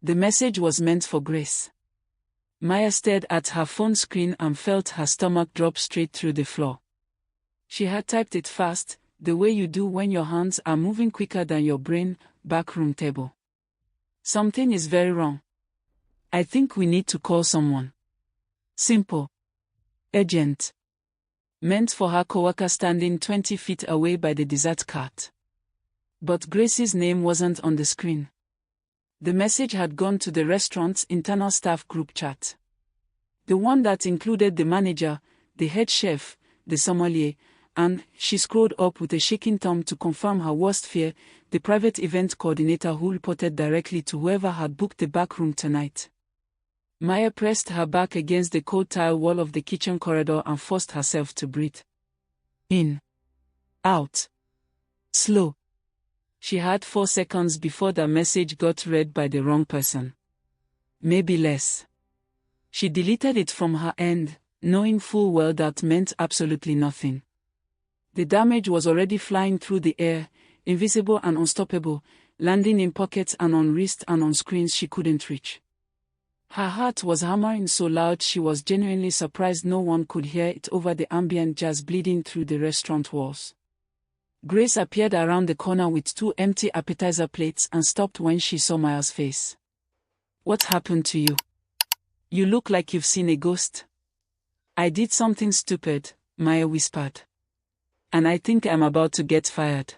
The message was meant for Grace. Maya stared at her phone screen and felt her stomach drop straight through the floor. She had typed it fast, the way you do when your hands are moving quicker than your brain. Backroom table. Something is very wrong. I think we need to call someone. Simple. Urgent. Meant for her coworker standing 20 feet away by the dessert cart. But Grace's name wasn't on the screen. The message had gone to the restaurant's internal staff group chat. The one that included the manager, the head chef, the sommelier, and, she scrolled up with a shaking thumb to confirm her worst fear, the private event coordinator who reported directly to whoever had booked the back room tonight. Maya pressed her back against the cold tile wall of the kitchen corridor and forced herself to breathe. In. Out. Slow. She had 4 seconds before the message got read by the wrong person. Maybe less. She deleted it from her end, knowing full well that meant absolutely nothing. The damage was already flying through the air, invisible and unstoppable, landing in pockets and on wrists and on screens she couldn't reach. Her heart was hammering so loud she was genuinely surprised no one could hear it over the ambient jazz bleeding through the restaurant walls. Grace appeared around the corner with 2 empty appetizer plates and stopped when she saw Maya's face. What happened to you? You look like you've seen a ghost. I did something stupid, Maya whispered. And I think I'm about to get fired.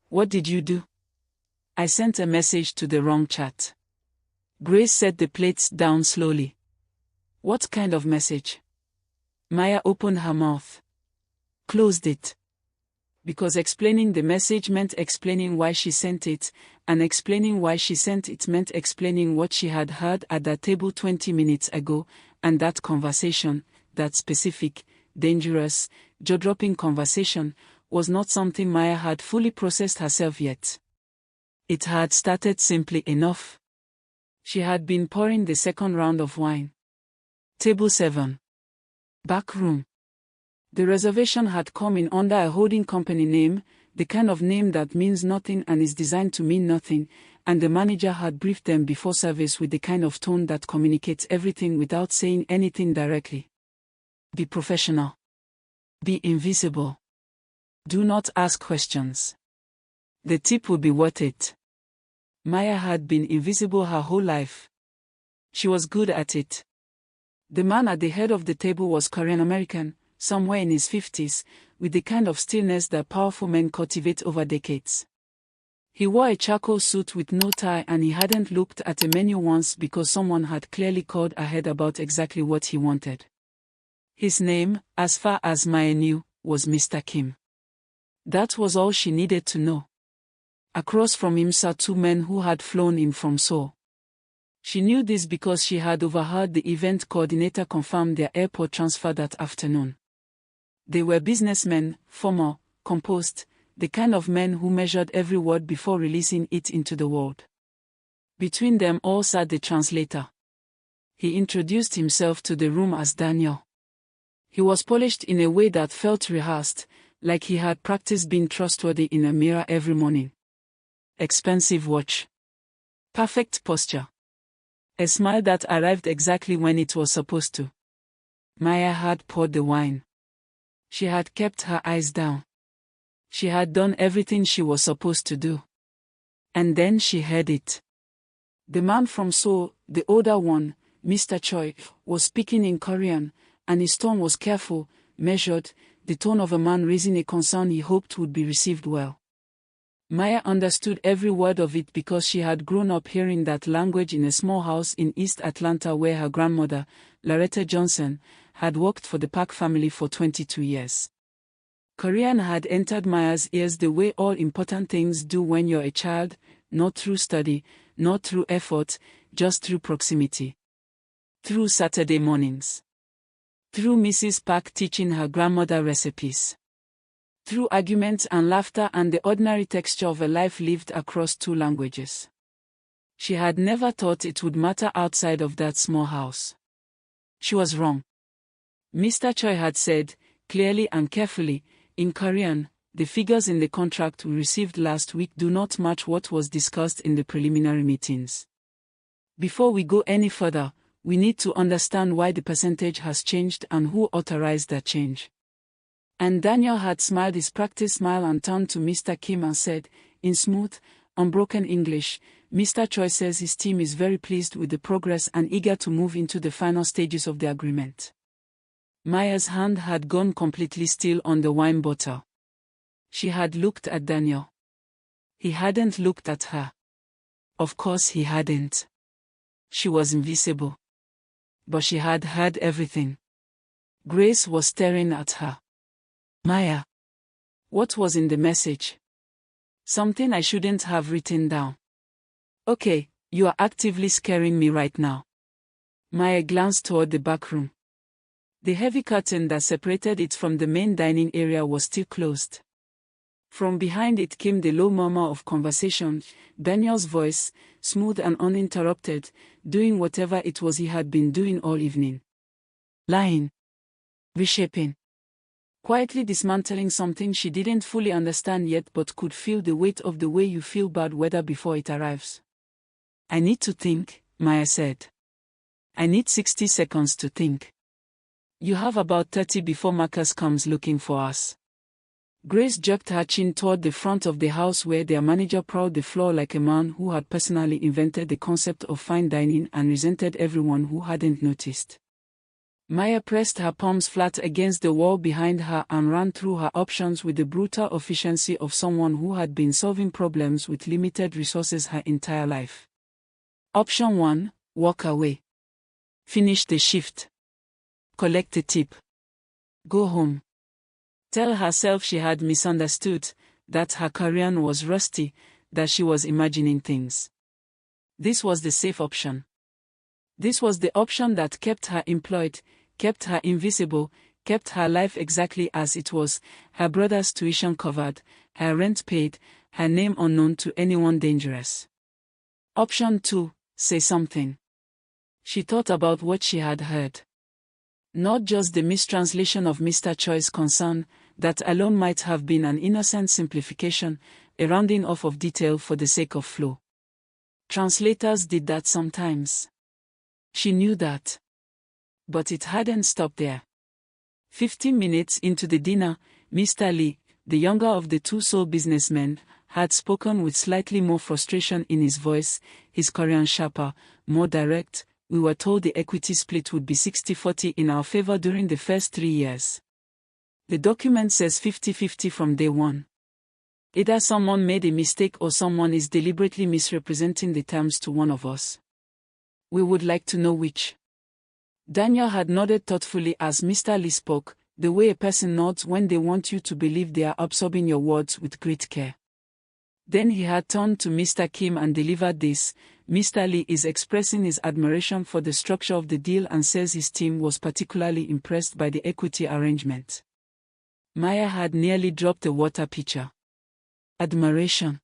What did you do? I sent a message to the wrong chat. Grace set the plates down slowly. What kind of message? Maya opened her mouth. Closed it. Because explaining the message meant explaining why she sent it, and explaining why she sent it meant explaining what she had heard at that table 20 minutes ago, and that conversation, that specific, dangerous, jaw-dropping conversation, was not something Maya had fully processed herself yet. It had started simply enough. She had been pouring the second round of wine. Table 7. Back room. The reservation had come in under a holding company name, the kind of name that means nothing and is designed to mean nothing, and the manager had briefed them before service with the kind of tone that communicates everything without saying anything directly. Be professional. Be invisible. Do not ask questions. The tip will be worth it. Maya had been invisible her whole life. She was good at it. The man at the head of the table was Korean-American, somewhere in his 50s, with the kind of stillness that powerful men cultivate over decades. He wore a charcoal suit with no tie and he hadn't looked at a menu once because someone had clearly called ahead about exactly what he wanted. His name, as far as Maya knew, was Mr. Kim. That was all she needed to know. Across from him sat 2 men who had flown in from Seoul. She knew this because she had overheard the event coordinator confirm their airport transfer that afternoon. They were businessmen, formal, composed, the kind of men who measured every word before releasing it into the world. Between them all sat the translator. He introduced himself to the room as Daniel. He was polished in a way that felt rehearsed, like he had practiced being trustworthy in a mirror every morning. Expensive watch. Perfect posture. A smile that arrived exactly when it was supposed to. Maya had poured the wine. She had kept her eyes down. She had done everything she was supposed to do. And then she heard it. The man from Seoul, the older one, Mr. Choi, was speaking in Korean, and his tone was careful, measured, the tone of a man raising a concern he hoped would be received well. Maya understood every word of it because she had grown up hearing that language in a small house in East Atlanta where her grandmother, Loretta Johnson, had worked for the Park family for 22 years. Korean had entered Maya's ears the way all important things do when you're a child, not through study, not through effort, just through proximity. Through Saturday mornings. Through Mrs. Park teaching her grandmother recipes. Through arguments and laughter and the ordinary texture of a life lived across 2 languages. She had never thought it would matter outside of that small house. She was wrong. Mr. Choi had said, clearly and carefully, in Korean, the figures in the contract we received last week do not match what was discussed in the preliminary meetings. Before we go any further, we need to understand why the percentage has changed and who authorized that change. And Daniel had smiled his practice smile and turned to Mr. Kim and said, in smooth, unbroken English, Mr. Choi says his team is very pleased with the progress and eager to move into the final stages of the agreement. Maya's hand had gone completely still on the wine bottle. She had looked at Daniel. He hadn't looked at her. Of course he hadn't. She was invisible. But she had heard everything. Grace was staring at her. Maya. What was in the message? Something I shouldn't have written down. Okay, you are actively scaring me right now. Maya glanced toward the back room. The heavy curtain that separated it from the main dining area was still closed. From behind it came the low murmur of conversation, Daniel's voice, smooth and uninterrupted, doing whatever it was he had been doing all evening. Lying. Reshaping. Quietly dismantling something she didn't fully understand yet but could feel the weight of the way you feel bad weather before it arrives. I need to think, Maya said. I need 60 seconds to think. You have about 30 before Marcus comes looking for us. Grace jerked her chin toward the front of the house where their manager prowled the floor like a man who had personally invented the concept of fine dining and resented everyone who hadn't noticed. Maya pressed her palms flat against the wall behind her and ran through her options with the brutal efficiency of someone who had been solving problems with limited resources her entire life. Option 1, walk away. Finish the shift. Collect a tip. Go home. Tell herself she had misunderstood, that her Korean was rusty, that she was imagining things. This was the safe option. This was the option that kept her employed, kept her invisible, kept her life exactly as it was, her brother's tuition covered, her rent paid, her name unknown to anyone dangerous. Option 2, say something. She thought about what she had heard. Not just the mistranslation of Mr. Choi's concern, that alone might have been an innocent simplification, a rounding off of detail for the sake of flow. Translators did that sometimes. She knew that. But it hadn't stopped there. 15 minutes into the dinner, Mr. Lee, the younger of the two Seoul businessmen, had spoken with slightly more frustration in his voice, his Korean sharper, more direct. We were told the equity split would be 60-40 in our favor during the first 3 years. The document says 50-50 from day one. Either someone made a mistake or someone is deliberately misrepresenting the terms to one of us. We would like to know which. Daniel had nodded thoughtfully as Mr. Lee spoke, the way a person nods when they want you to believe they are absorbing your words with great care. Then he had turned to Mr. Kim and delivered this. Mr. Lee is expressing his admiration for the structure of the deal and says his team was particularly impressed by the equity arrangement. Maya had nearly dropped the water pitcher. Admiration.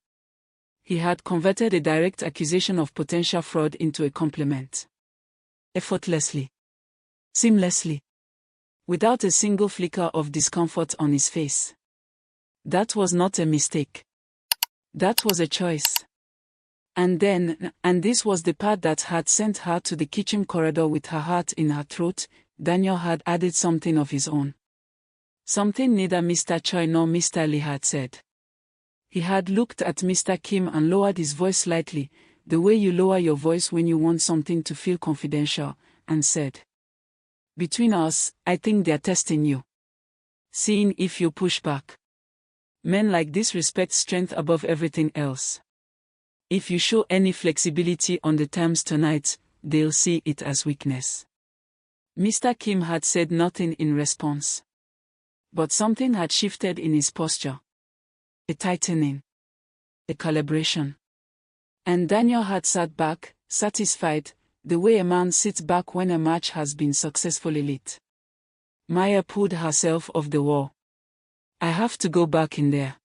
He had converted a direct accusation of potential fraud into a compliment. Effortlessly. Seamlessly. Without a single flicker of discomfort on his face. That was not a mistake. That was a choice. And this was the part that had sent her to the kitchen corridor with her heart in her throat, Daniel had added something of his own. Something neither Mr. Choi nor Mr. Lee had said. He had looked at Mr. Kim and lowered his voice slightly, the way you lower your voice when you want something to feel confidential, and said, "Between us, I think they're testing you. Seeing if you push back. Men like this respect strength above everything else. If you show any flexibility on the terms tonight, they'll see it as weakness." Mr. Kim had said nothing in response. But something had shifted in his posture. A tightening. A calibration. And Daniel had sat back, satisfied, the way a man sits back when a match has been successfully lit. Maya pulled herself off the wall. "I have to go back in there."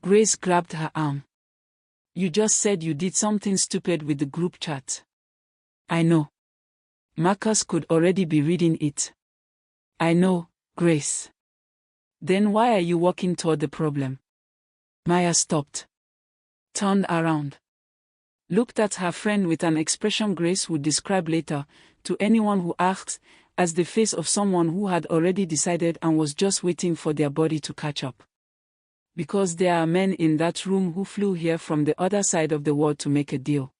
Grace grabbed her arm. "You just said you did something stupid with the group chat." "I know. Marcus could already be reading it." "I know, Grace." "Then why are you walking toward the problem?" Maya stopped. Turned around. Looked at her friend with an expression Grace would describe later, to anyone who asked, as the face of someone who had already decided and was just waiting for their body to catch up. Because there are men in that room who flew here from the other side of the world to make a deal.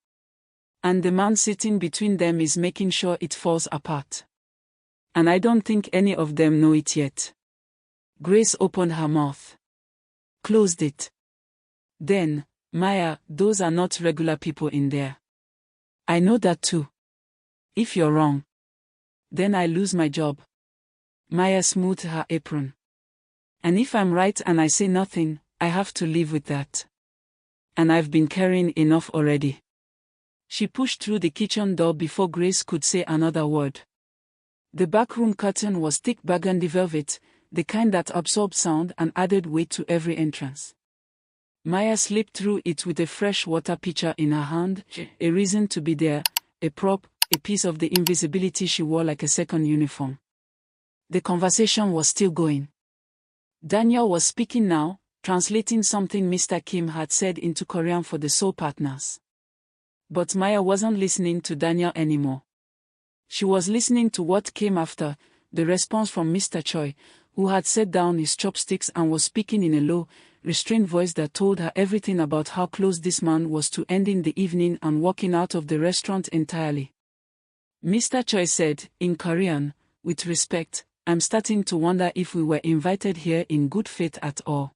And the man sitting between them is making sure it falls apart. And I don't think any of them know it yet. Grace opened her mouth. Closed it. Then, Maya, those are not regular people in there. I know that too. If you're wrong, then I lose my job. Maya smoothed her apron. And if I'm right and I say nothing, I have to live with that. And I've been carrying enough already. She pushed through the kitchen door before Grace could say another word. The backroom curtain was thick burgundy velvet, the kind that absorbed sound and added weight to every entrance. Maya slipped through it with a fresh water pitcher in her hand, a reason to be there, a prop, a piece of the invisibility she wore like a second uniform. The conversation was still going. Daniel was speaking now, translating something Mr. Kim had said into Korean for the Seoul partners. But Maya wasn't listening to Daniel anymore. She was listening to what came after, the response from Mr. Choi, who had set down his chopsticks and was speaking in a low, restrained voice that told her everything about how close this man was to ending the evening and walking out of the restaurant entirely. Mr. Choi said, in Korean, with respect, I'm starting to wonder if we were invited here in good faith at all.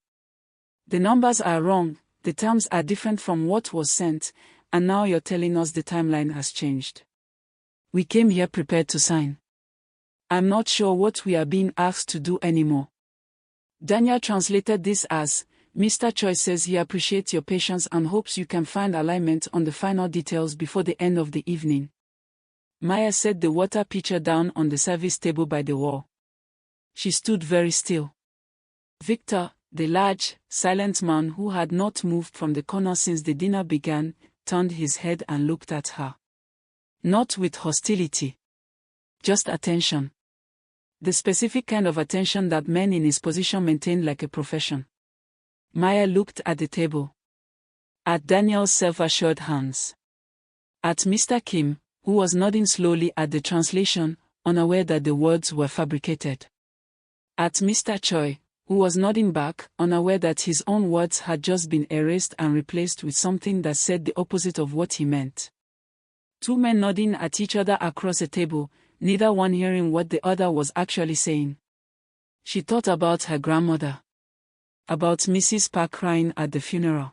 The numbers are wrong, the terms are different from what was sent, and now you're telling us the timeline has changed. We came here prepared to sign. I'm not sure what we are being asked to do anymore. Daniel translated this as, Mr. Choi says he appreciates your patience and hopes you can find alignment on the final details before the end of the evening. Maya set the water pitcher down on the service table by the wall. She stood very still. Victor, the large, silent man who had not moved from the corner since the dinner began, turned his head and looked at her. Not with hostility. Just attention. The specific kind of attention that men in his position maintained like a profession. Maya looked at the table. At Daniel's self-assured hands. At Mr. Kim, who was nodding slowly at the translation, unaware that the words were fabricated. At Mr. Choi, who was nodding back, unaware that his own words had just been erased and replaced with something that said the opposite of what he meant. Two men nodding at each other across a table, neither one hearing what the other was actually saying. She thought about her grandmother. About Mrs. Park crying at the funeral.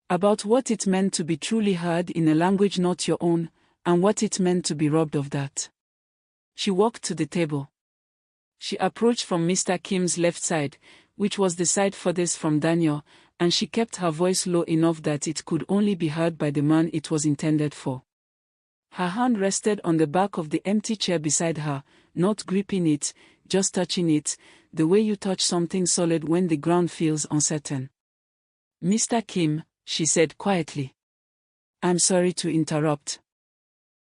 About what it meant to be truly heard in a language not your own, and what it meant to be robbed of that. She walked to the table. She approached from Mr. Kim's left side, which was the side furthest from Daniel, and she kept her voice low enough that it could only be heard by the man it was intended for. Her hand rested on the back of the empty chair beside her, not gripping it, just touching it, the way you touch something solid when the ground feels uncertain. Mr. Kim, she said quietly. I'm sorry to interrupt.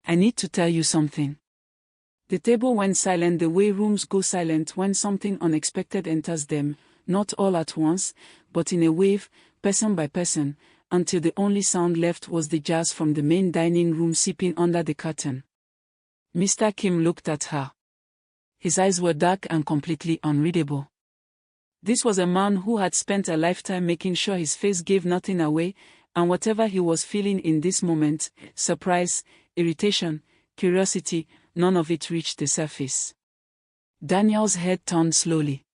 I need to tell you something. The table went silent the way rooms go silent when something unexpected enters them, not all at once, but in a wave, person by person, until the only sound left was the jazz from the main dining room seeping under the curtain. Mr. Kim looked at her. His eyes were dark and completely unreadable. This was a man who had spent a lifetime making sure his face gave nothing away, and whatever he was feeling in this moment, surprise, irritation, curiosity, none of it reached the surface. Daniel's head turned slowly.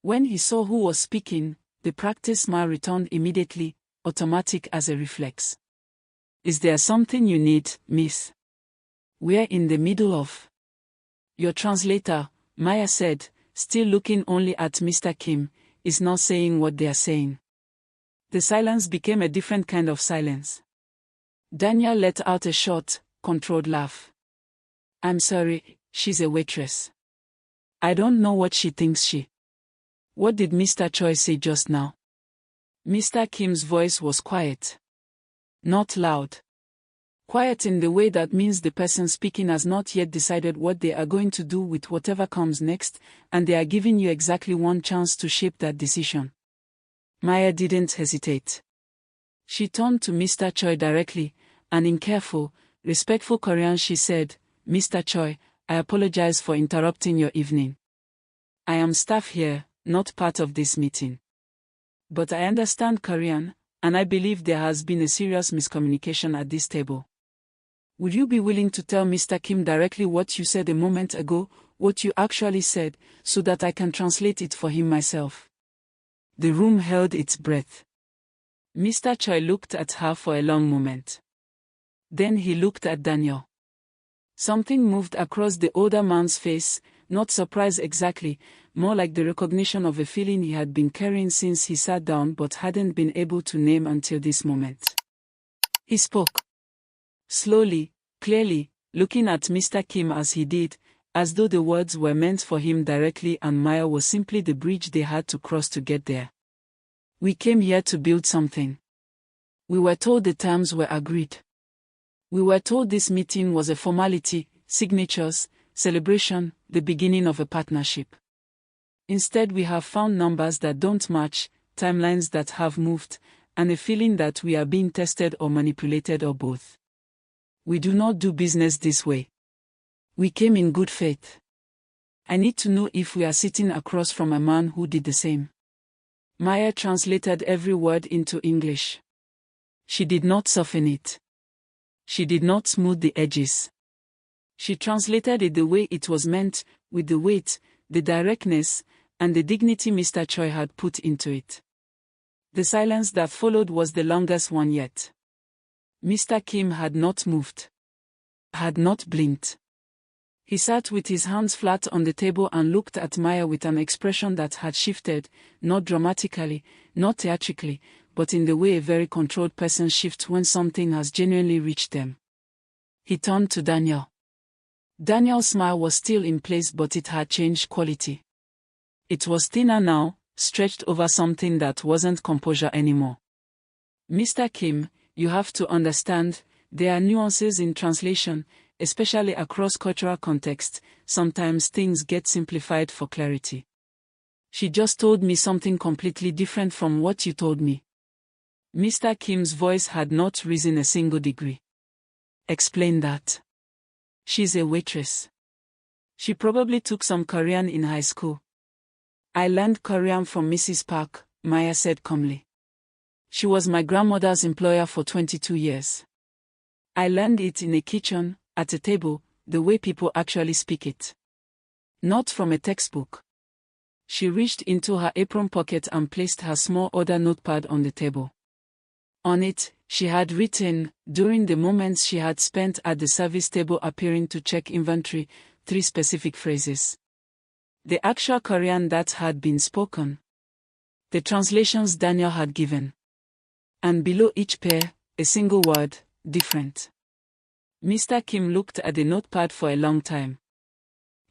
When he saw who was speaking, the practiced smile returned immediately, automatic as a reflex. Is there something you need, miss? We're in the middle of. Your translator, Maya said, still looking only at Mr. Kim, is not saying what they are saying. The silence became a different kind of silence. Daniel let out a short, controlled laugh. I'm sorry, she's a waitress. I don't know what she thinks she. What did Mr. Choi say just now? Mr. Kim's voice was quiet. Not loud. Quiet in the way that means the person speaking has not yet decided what they are going to do with whatever comes next, and they are giving you exactly one chance to shape that decision. Maya didn't hesitate. She turned to Mr. Choi directly, and in careful, respectful Korean she said, "Mr. Choi, I apologize for interrupting your evening. I am staff here, not part of this meeting. But I understand Korean, and I believe there has been a serious miscommunication at this table. Would you be willing to tell Mr. Kim directly what you said a moment ago, what you actually said, so that I can translate it for him myself?" The room held its breath. Mr. Choi looked at her for a long moment. Then he looked at Daniel. Something moved across the older man's face, not surprise exactly, more like the recognition of a feeling he had been carrying since he sat down but hadn't been able to name until this moment. He spoke. Slowly, clearly, looking at Mr. Kim as he did, as though the words were meant for him directly and Maya was simply the bridge they had to cross to get there. "We came here to build something. We were told the terms were agreed. We were told this meeting was a formality, signatures, celebration, the beginning of a partnership. Instead we have found numbers that don't match, timelines that have moved, and a feeling that we are being tested or manipulated or both. We do not do business this way. We came in good faith. I need to know if we are sitting across from a man who did the same." Maya translated every word into English. She did not soften it. She did not smooth the edges. She translated it the way it was meant, with the weight, the directness, and the dignity Mr. Choi had put into it. The silence that followed was the longest one yet. Mr. Kim had not moved. Had not blinked. He sat with his hands flat on the table and looked at Maya with an expression that had shifted, not dramatically, not theatrically, but in the way a very controlled person shifts when something has genuinely reached them. He turned to Daniel. Daniel's smile was still in place, but it had changed quality. It was thinner now, stretched over something that wasn't composure anymore. "Mr. Kim, you have to understand, there are nuances in translation, especially across cultural contexts. Sometimes things get simplified for clarity. She just told me something completely different from what you told me." Mr. Kim's voice had not risen a single degree. "Explain that." "She's a waitress. She probably took some Korean in high school." "I learned Korean from Mrs. Park," Maya said calmly. "She was my grandmother's employer for 22 years. I learned it in a kitchen, at a table, the way people actually speak it. Not from a textbook." She reached into her apron pocket and placed her small order notepad on the table. On it, she had written, during the moments she had spent at the service table appearing to check inventory, 3 specific phrases. The actual Korean that had been spoken. The translations Daniel had given. And below each pair, a single word, different. Mr. Kim looked at the notepad for a long time.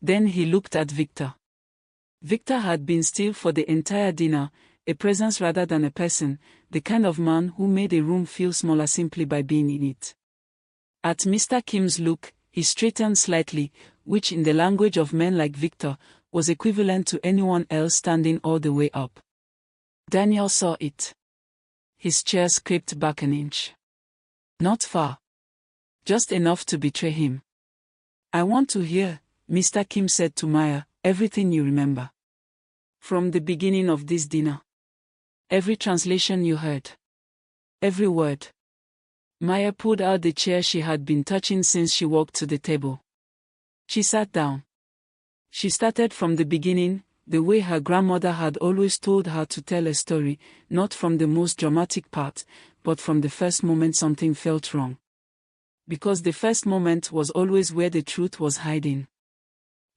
Then he looked at Victor. Victor had been still for the entire dinner, a presence rather than a person, the kind of man who made a room feel smaller simply by being in it. At Mr. Kim's look, he straightened slightly, which in the language of men like Victor, was equivalent to anyone else standing all the way up. Daniel saw it. His chair scraped back an inch. Not far. Just enough to betray him. "I want to hear," Mr. Kim said to Maya, "everything you remember. From the beginning of this dinner. Every translation you heard. Every word." Maya pulled out the chair she had been touching since she walked to the table. She sat down. She started from the beginning, the way her grandmother had always told her to tell a story, not from the most dramatic part, but from the first moment something felt wrong. Because the first moment was always where the truth was hiding.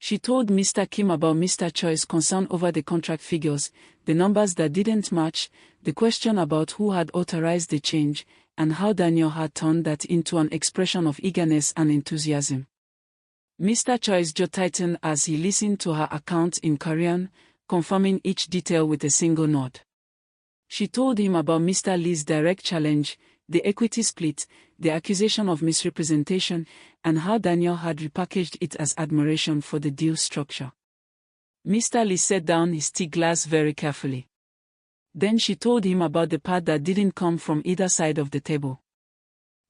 She told Mr. Kim about Mr. Choi's concern over the contract figures, the numbers that didn't match, the question about who had authorized the change, and how Daniel had turned that into an expression of eagerness and enthusiasm. Mr. Choi's jaw tightened as he listened to her account in Korean, confirming each detail with a single nod. She told him about Mr. Lee's direct challenge, the equity split, the accusation of misrepresentation, and how Daniel had repackaged it as admiration for the deal structure. Mr. Lee set down his tea glass very carefully. Then she told him about the part that didn't come from either side of the table.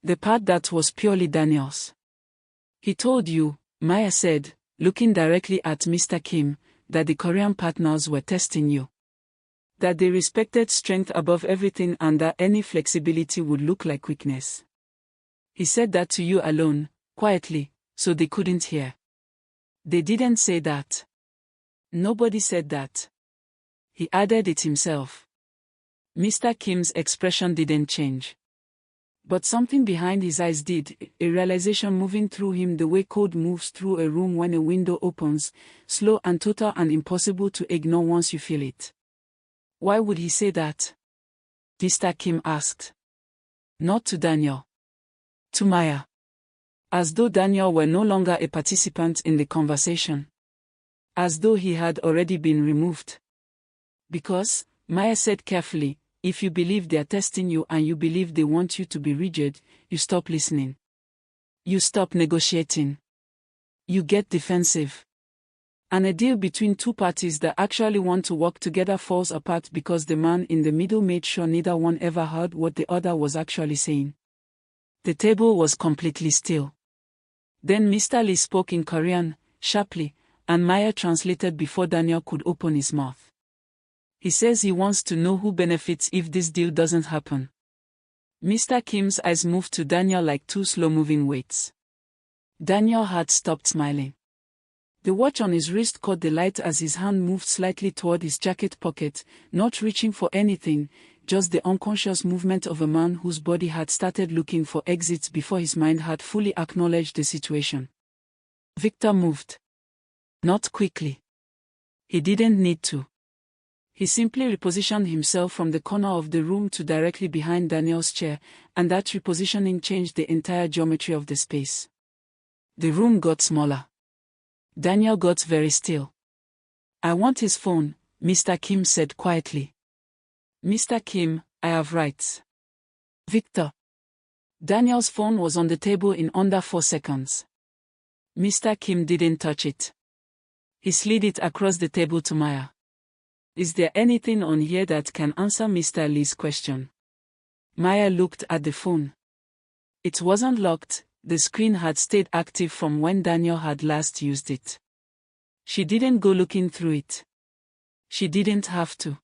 The part that was purely Daniel's. He told you, Maya said, looking directly at Mr. Kim, that the Korean partners were testing you. That they respected strength above everything and that any flexibility would look like weakness. He said that to you alone, quietly, so they couldn't hear. They didn't say that. Nobody said that. He added it himself. Mr. Kim's expression didn't change. But something behind his eyes did, a realization moving through him the way cold moves through a room when a window opens, slow and total and impossible to ignore once you feel it. Why would he say that? Mr. Kim asked. Not to Daniel. To Maya. As though Daniel were no longer a participant in the conversation. As though he had already been removed. Because, Maya said carefully, if you believe they are testing you and you believe they want you to be rigid, you stop listening. You stop negotiating. You get defensive. And a deal between two parties that actually want to work together falls apart because the man in the middle made sure neither one ever heard what the other was actually saying. The table was completely still. Then Mr. Lee spoke in Korean, sharply, and Maya translated before Daniel could open his mouth. He says he wants to know who benefits if this deal doesn't happen. Mr. Kim's eyes moved to Daniel like two slow-moving weights. Daniel had stopped smiling. The watch on his wrist caught the light as his hand moved slightly toward his jacket pocket, not reaching for anything, just the unconscious movement of a man whose body had started looking for exits before his mind had fully acknowledged the situation. Victor moved. Not quickly. He didn't need to. He simply repositioned himself from the corner of the room to directly behind Daniel's chair, and that repositioning changed the entire geometry of the space. The room got smaller. Daniel got very still. I want his phone, Mr. Kim said quietly. Mr. Kim, I have rights. Victor. Daniel's phone was on the table in under 4 seconds. Mr. Kim didn't touch it. He slid it across the table to Maya. Is there anything on here that can answer Mr. Lee's question? Maya looked at the phone. It wasn't locked, the screen had stayed active from when Daniel had last used it. She didn't go looking through it. She didn't have to.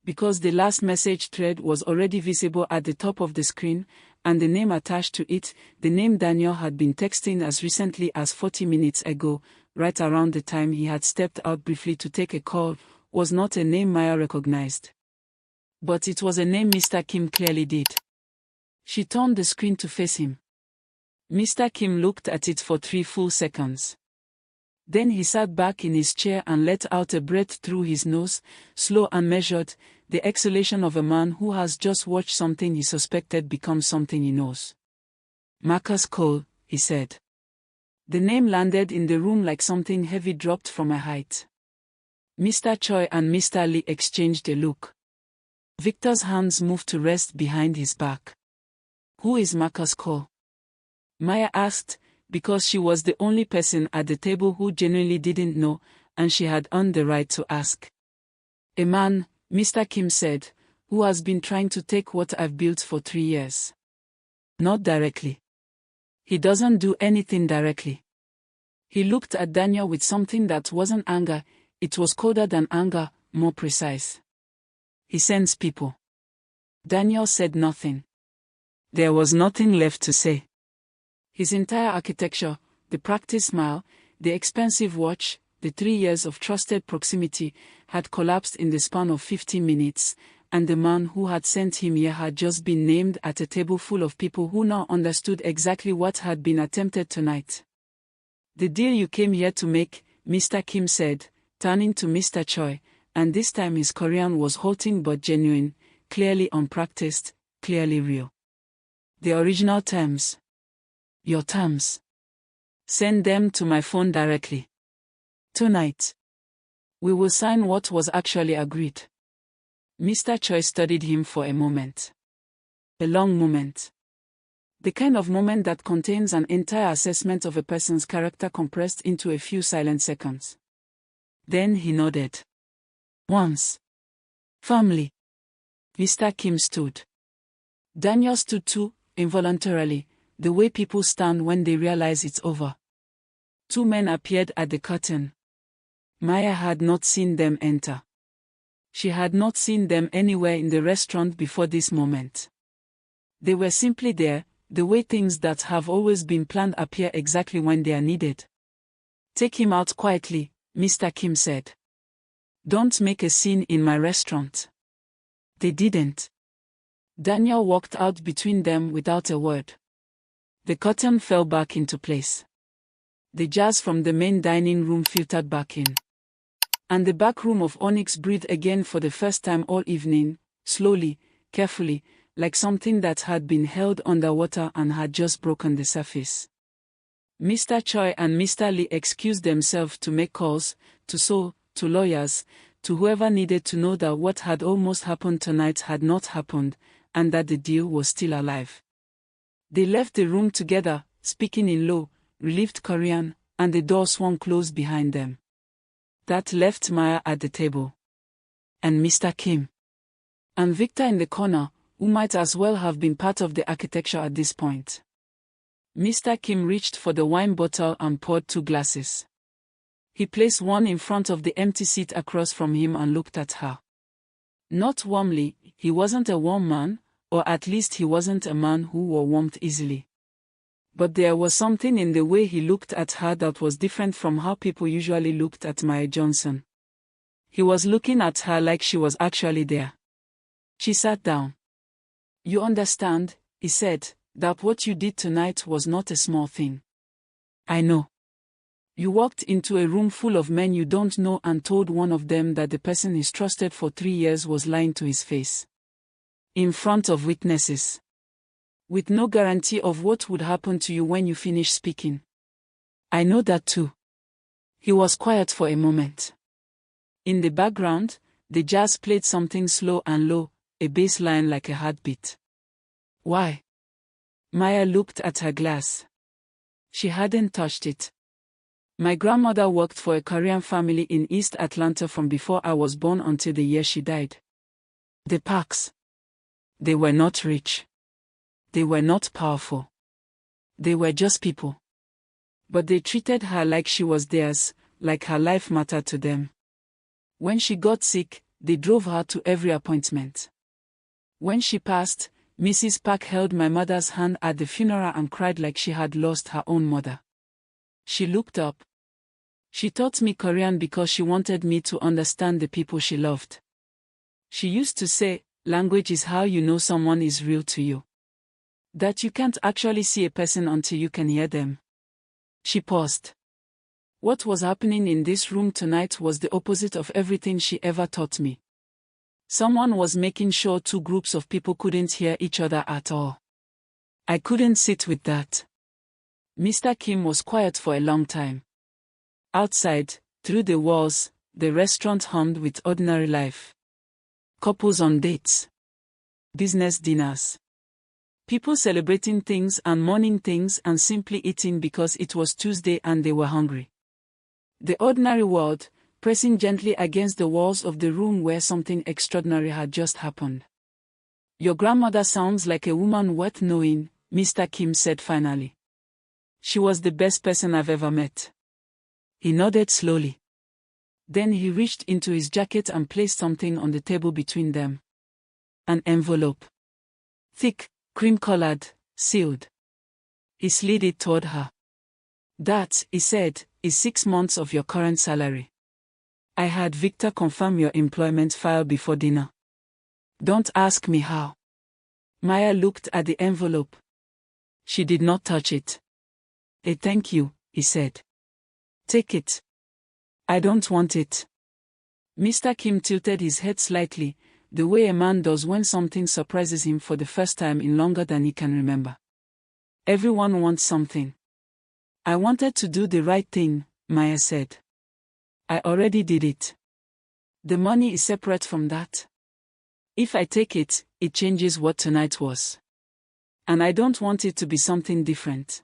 Because the last message thread was already visible at the top of the screen, and the name attached to it, the name Daniel had been texting as recently as 40 minutes ago, right around the time he had stepped out briefly to take a call, was not a name Maya recognized. But it was a name Mr. Kim clearly did. She turned the screen to face him. Mr. Kim looked at it for 3 full seconds. Then he sat back in his chair and let out a breath through his nose, slow and measured, the exhalation of a man who has just watched something he suspected become something he knows. Marcus Cole, he said. The name landed in the room like something heavy dropped from a height. Mr. Choi and Mr. Lee exchanged a look. Victor's hands moved to rest behind his back. Who is Marcus Cole? Maya asked, because she was the only person at the table who genuinely didn't know, and she had earned the right to ask. A man, Mr. Kim said, who has been trying to take what I've built for 3 years. Not directly. He doesn't do anything directly. He looked at Daniel with something that wasn't anger, it was colder than anger, more precise. He sends people. Daniel said nothing. There was nothing left to say. His entire architecture, the practice smile, the expensive watch, the 3 years of trusted proximity, had collapsed in the span of 15 minutes, and the man who had sent him here had just been named at a table full of people who now understood exactly what had been attempted tonight. The deal you came here to make, Mr. Kim said, turning to Mr. Choi, and this time his Korean was halting but genuine, clearly unpracticed, clearly real. The original terms. Your terms. Send them to my phone directly. Tonight. We will sign what was actually agreed. Mr. Choi studied him for a moment. A long moment. The kind of moment that contains an entire assessment of a person's character compressed into a few silent seconds. Then he nodded. Once. Family. Mr. Kim stood. Daniel stood too, involuntarily, the way people stand when they realize it's over. Two men appeared at the curtain. Maya had not seen them enter. She had not seen them anywhere in the restaurant before this moment. They were simply there, the way things that have always been planned appear exactly when they are needed. "Take him out quietly," Mr. Kim said. "Don't make a scene in my restaurant." They didn't. Daniel walked out between them without a word. The curtain fell back into place. The jazz from the main dining room filtered back in. And the back room of Onyx breathed again for the first time all evening, slowly, carefully, like something that had been held underwater and had just broken the surface. Mr. Choi and Mr. Lee excused themselves to make calls, to Seoul, to lawyers, to whoever needed to know that what had almost happened tonight had not happened, and that the deal was still alive. They left the room together, speaking in low, relieved Korean, and the door swung closed behind them. That left Maya at the table. And Mr. Kim. And Victor in the corner, who might as well have been part of the architecture at this point. Mr. Kim reached for the wine bottle and poured 2 glasses. He placed one in front of the empty seat across from him and looked at her. Not warmly, he wasn't a warm man, or at least he wasn't a man who wore warmth easily. But there was something in the way he looked at her that was different from how people usually looked at Maya Johnson. He was looking at her like she was actually there. She sat down. "You understand," he said, "that what you did tonight was not a small thing. I know. You walked into a room full of men you don't know and told one of them that the person he's trusted for 3 years was lying to his face. In front of witnesses. With no guarantee of what would happen to you when you finish speaking. I know that too." He was quiet for a moment. In the background, the jazz played something slow and low, a bass line like a heartbeat. "Why?" Maya looked at her glass. She hadn't touched it. "My grandmother worked for a Korean family in East Atlanta from before I was born until the year she died. The Parks. They were not rich. They were not powerful. They were just people. But they treated her like she was theirs, like her life mattered to them. When she got sick, they drove her to every appointment. When she passed, Mrs. Park held my mother's hand at the funeral and cried like she had lost her own mother. She looked up. She taught me Korean because she wanted me to understand the people she loved. She used to say, language is how you know someone is real to you. That you can't actually see a person until you can hear them." She paused. What was happening in this room tonight was the opposite of everything she ever taught me. Someone was making sure 2 groups of people couldn't hear each other at all. I couldn't sit with that. Mr. Kim was quiet for a long time. Outside, through the walls, the restaurant hummed with ordinary life. Couples on dates. Business dinners. People celebrating things and mourning things and simply eating because it was Tuesday and they were hungry. The ordinary world, pressing gently against the walls of the room where something extraordinary had just happened. "Your grandmother sounds like a woman worth knowing," Mr. Kim said finally. "She was the best person I've ever met." He nodded slowly. Then he reached into his jacket and placed something on the table between them. An envelope. Thick, cream-colored, sealed. He slid it toward her. "That," he said, "is 6 months of your current salary. I had Victor confirm your employment file before dinner." "Don't ask me how." Maya looked at the envelope. She did not touch it. Thank you," he said. "Take it." "I don't want it." Mr. Kim tilted his head slightly, the way a man does when something surprises him for the first time in longer than he can remember. "Everyone wants something." "I wanted to do the right thing," Maya said. "I already did it. The money is separate from that. If I take it, it changes what tonight was. And I don't want it to be something different."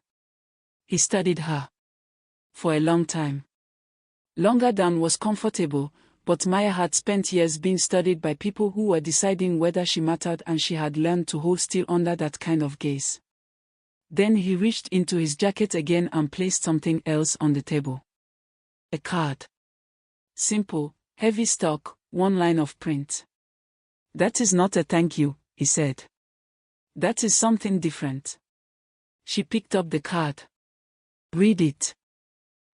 He studied her. For a long time. Longer than was comfortable, But Maya had spent years being studied by people who were deciding whether she mattered, and she had learned to hold still under that kind of gaze. Then he reached into his jacket again and placed something else on the table. A card. Simple, heavy stock, one line of print. "That is not a thank you," he said. "That is something different." She picked up the card. "Read it."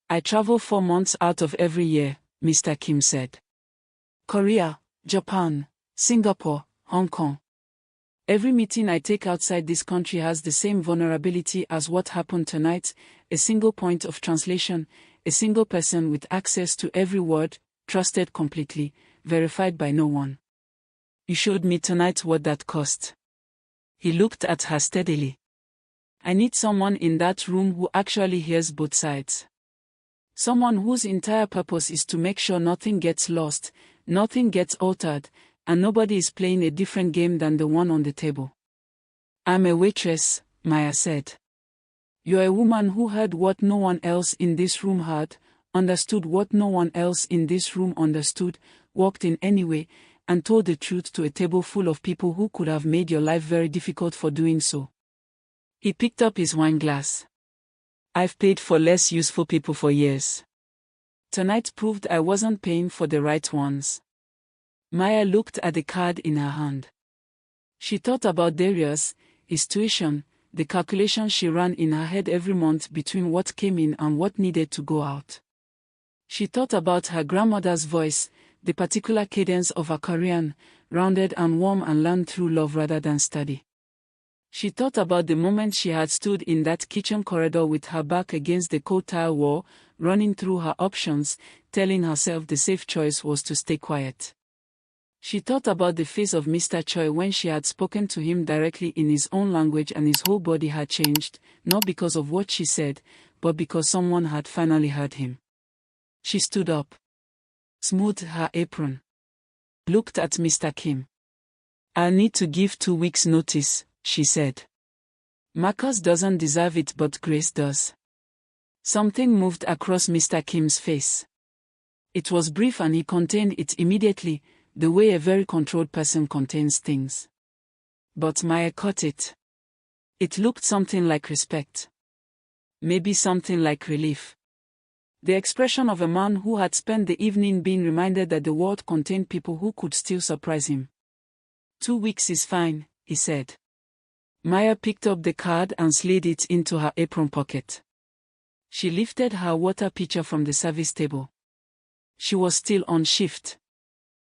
"I travel 4 months out of every year," Mr. Kim said. "Korea, Japan, Singapore, Hong Kong. Every meeting I take outside this country has the same vulnerability as what happened tonight, a single point of translation, a single person with access to every word, trusted completely, verified by no one. You showed me tonight what that cost." He looked at her steadily. "I need someone in that room who actually hears both sides. Someone whose entire purpose is to make sure nothing gets lost, nothing gets altered, and nobody is playing a different game than the one on the table." "I'm a waitress," Maya said. "You're a woman who heard what no one else in this room heard, understood what no one else in this room understood, walked in anyway, and told the truth to a table full of people who could have made your life very difficult for doing so." He picked up his wine glass. "I've paid for less useful people for years. Tonight proved I wasn't paying for the right ones." Maya looked at the card in her hand. She thought about Darius, his tuition, the calculations she ran in her head every month between what came in and what needed to go out. She thought about her grandmother's voice, the particular cadence of her Korean, rounded and warm and learned through love rather than study. She thought about the moment she had stood in that kitchen corridor with her back against the cold tile wall, running through her options, telling herself the safe choice was to stay quiet. She thought about the face of Mr. Choi when she had spoken to him directly in his own language, and his whole body had changed, not because of what she said, but because someone had finally heard him. She stood up, smoothed her apron, looked at Mr. Kim. "I'll need to give 2 weeks' notice," she said. "Marcus doesn't deserve it, but Grace does." Something moved across Mr. Kim's face. It was brief and he contained it immediately, the way a very controlled person contains things. But Maya caught it. It looked something like respect. Maybe something like relief. The expression of a man who had spent the evening being reminded that the world contained people who could still surprise him. 2 weeks is fine," he said. Maya picked up the card and slid it into her apron pocket. She lifted her water pitcher from the service table. She was still on shift.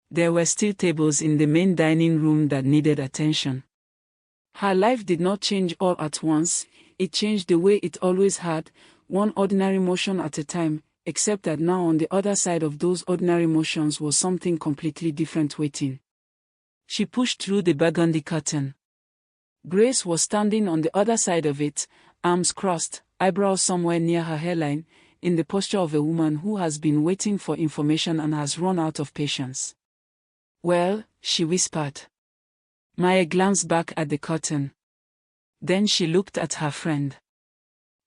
There were still tables in the main dining room that needed attention. Her life did not change all at once, it changed the way it always had, one ordinary motion at a time, except that now on the other side of those ordinary motions was something completely different waiting. She pushed through the burgundy curtain. Grace was standing on the other side of it, arms crossed, eyebrows somewhere near her hairline, in the posture of a woman who has been waiting for information and has run out of patience. "Well," she whispered. Maya glanced back at the curtain. Then she looked at her friend.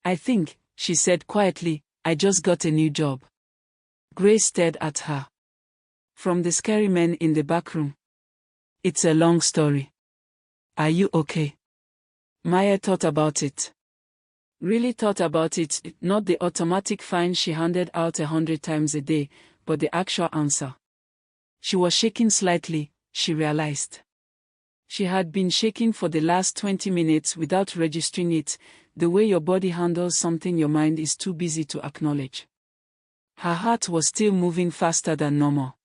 "I think," she said quietly, "I just got a new job." Grace stared at her. "From the scary men in the back room." "It's a long story. Are you okay?" Maya thought about it. Really thought about it, not the automatic fine she handed out 100 times a day, but the actual answer. She was shaking slightly, she realized. She had been shaking for the last 20 minutes without registering it, the way your body handles something your mind is too busy to acknowledge. Her heart was still moving faster than normal.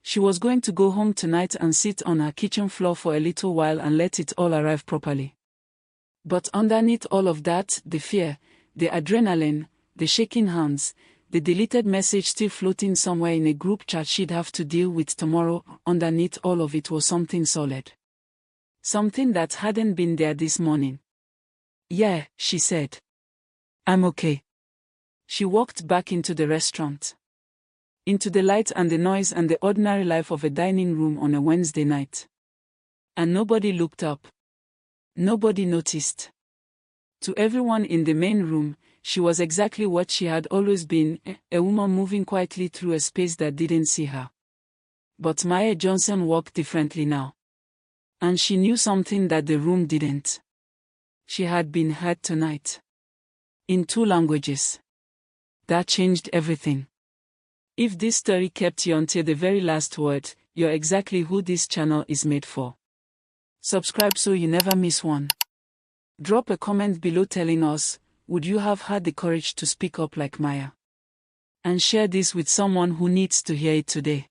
She was going to go home tonight and sit on her kitchen floor for a little while and let it all arrive properly. But underneath all of that, the fear, the adrenaline, the shaking hands, the deleted message still floating somewhere in a group chat she'd have to deal with tomorrow, underneath all of it was something solid. Something that hadn't been there this morning. "Yeah," she said. "I'm okay." She walked back into the restaurant. Into the light and the noise and the ordinary life of a dining room on a Wednesday night. And nobody looked up. Nobody noticed. To everyone in the main room, she was exactly what she had always been, a woman moving quietly through a space that didn't see her. But Maya Johnson walked differently now. And she knew something that the room didn't. She had been heard tonight. In 2 languages. That changed everything. If this story kept you until the very last word, you're exactly who this channel is made for. Subscribe so you never miss one. Drop a comment below telling us, would you have had the courage to speak up like Maya? And share this with someone who needs to hear it today.